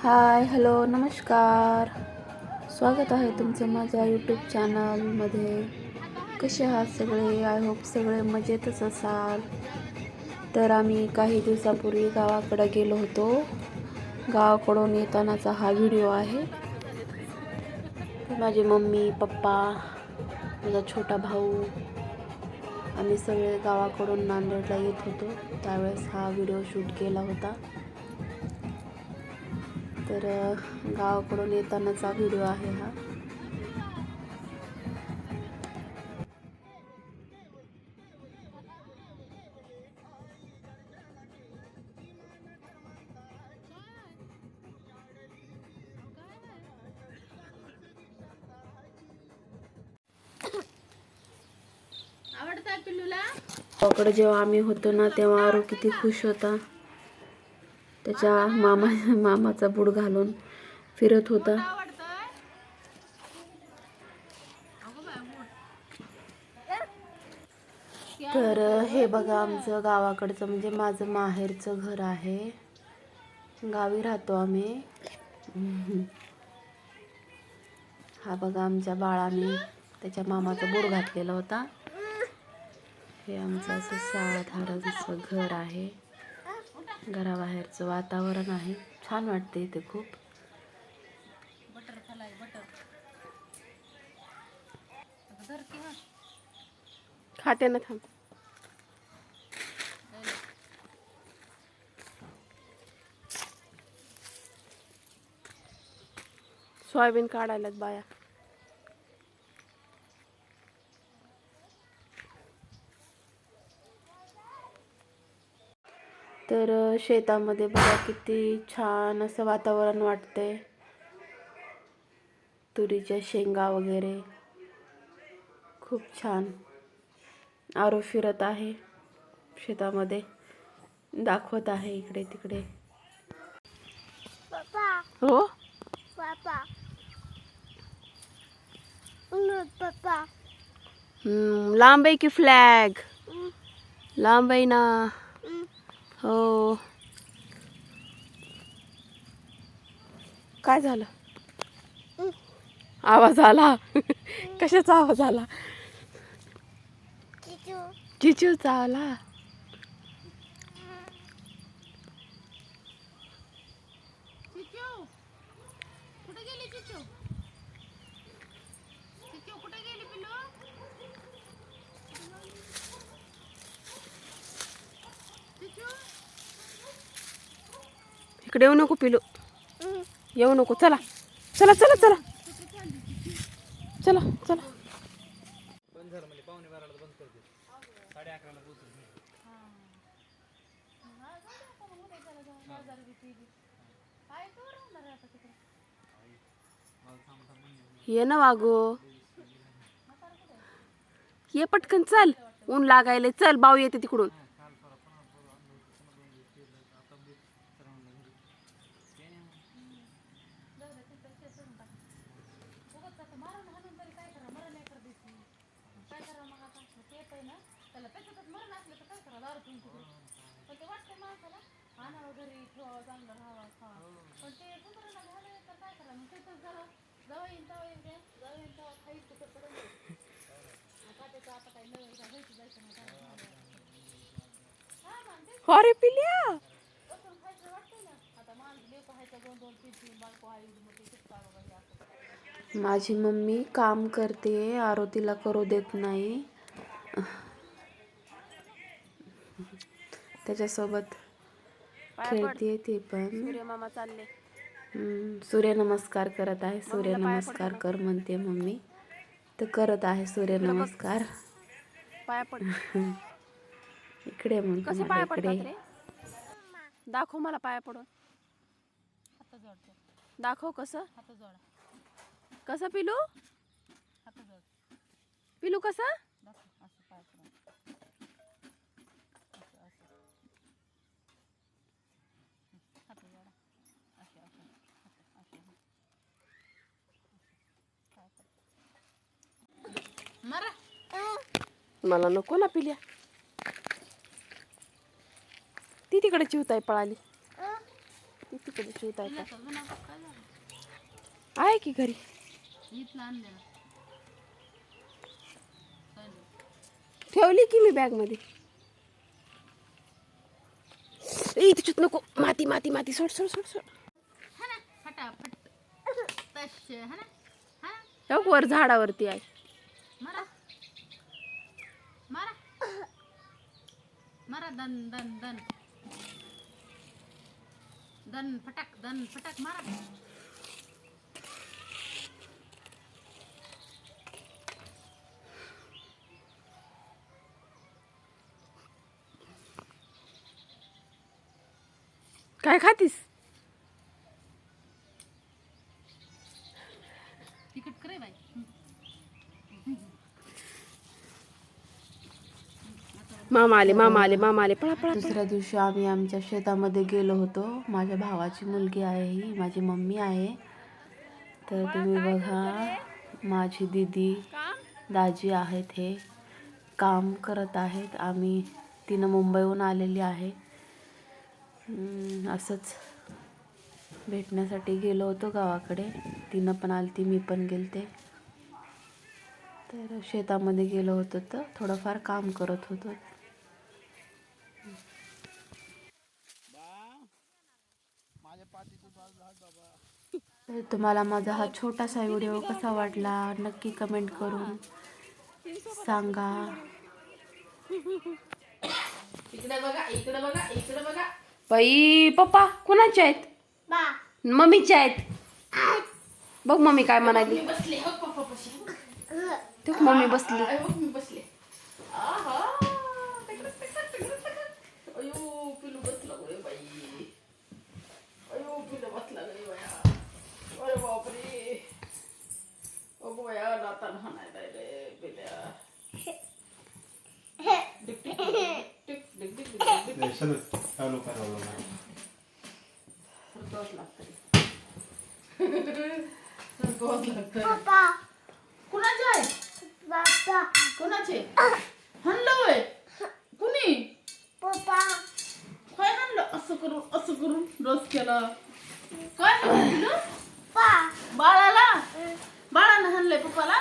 हाय, hello, नमस्कार. स्वागत आहे तुमचं माझ्या यूट्यूब चॅनलमध्ये. कसे आहात सगळे? आय होप सगळे मजेतच असाल. तर आम्ही काही दिवसापूर्वी गावाकडे गेलो होतो. गावाकडून येतानाचा हा व्हिडिओ आहे. माझी मम्मी, पप्पा, माझा छोटा भाऊ, आम्ही सगळे गावाकडून नांदेडला येत होतो. त्यावेळेस हा व्हिडिओ शूट केला होता. तर गावाकडून येतानाचा व्हिडिओ आहे हा. गावाकडे जेव्हा आम्ही होतो ना तेव्हा आरू किती खुश होता. त्याच्या मामाचा बूट घालून फिरत होता. तर हे बघा आमचं गावाकडचं म्हणजे माझं माहेरचं घर आहे. गावी राहतो आम्ही. हा बघा आमच्या बाळाने त्याच्या मामाचा बूट घातलेला होता. हे आमचं असं साधारणचं घर आहे. घराबाहेरचं वातावरण आहे. छान वाटते इथे खूप. खाते ना, थांब. सोयाबीन काढायलात बाया. तर शेतामध्ये बघा किती छान असं वातावरण वाटतंय. तुरीच्या शेंगा वगैरे खूप छान. आरू फिरत आहे शेतामध्ये, दाखवत आहे इकडे तिकडे. हो पप्पा. लांब आहे की फ्लॅग? लांब आहे ना. हो. काय झालं? आवाज आला. कशाचा आवाज आला? चिचूचा आला. कुठे गेली चिचू? चिचू कुठे गेली पिलू? इकडे येऊ नको पिलू. येऊ नको. चला चला चला चला चला चला. ये ना वागो. ये पटकन चल. ऊन लागायले. चल बाऊ येते तिकडून. अरे पिल्या. माझी मम्मी काम करते, आरोतीला करू देत नाही. त्याच्यासोबत खेळते ती पण. सूर्यमामा चालले. सूर्यनमस्कार करत आहे. सूर्यनमस्कार कर म्हणते मम्मी, तर करत आहे सूर्यनमस्कार. पाया पड. इकडे म्हणतो. कसे पाया पडतात रे? दाखव मला पाया पडून. दाखव कसं. कसं पिलू? पिलू कसं? मला नको ना पिल्या. ती तिकडे चिवताई पळाली. तिकडे शिवता आहे की घरी. ठेवली की मी बॅग मध्ये. तिच्यात नको. माती माती माती. सोड सोड सोड सोड. वर झाडावरती आहे. मारा दन दन दन दन फटाक मारा. काय खातीस? तिकट करे बाई. मामा आले पळा पळा. दुसऱ्या दिवशी आम्ही आमच्या शेतामध्ये गेलो होतो. माझ्या भावाची मुलगी आहे ही, माझी मम्मी आहे. तर तुम्ही बघा, माझी दीदी दाजी आहेत, हे काम करत आहेत. तिनं मुंबईहून आलेली आहे. असंच भेटण्यासाठी गेलो होतो गावाकडे. तिनं पण आलती, मी पण गेलते. तर शेतामध्ये गेलो होतो, तर थोडंफार काम करत होतो. तर तुम्हाला माझा हा छोटासा व्हिडिओ कसा वाटला नक्की कमेंट करून सांगा. इकडे बघा. बाई पप्पा कुणाचे आहेत? मम्मीचे आहेत. बघ मम्मी काय म्हणाली. मम्मी बसली. कुणाचे आहे? कुणाचे हाणलं होय? कुणी? काय हाणलं? असं करून रस केला. काय हाणलं? बाळाला. बाळानं हाणलंय पप्पाला.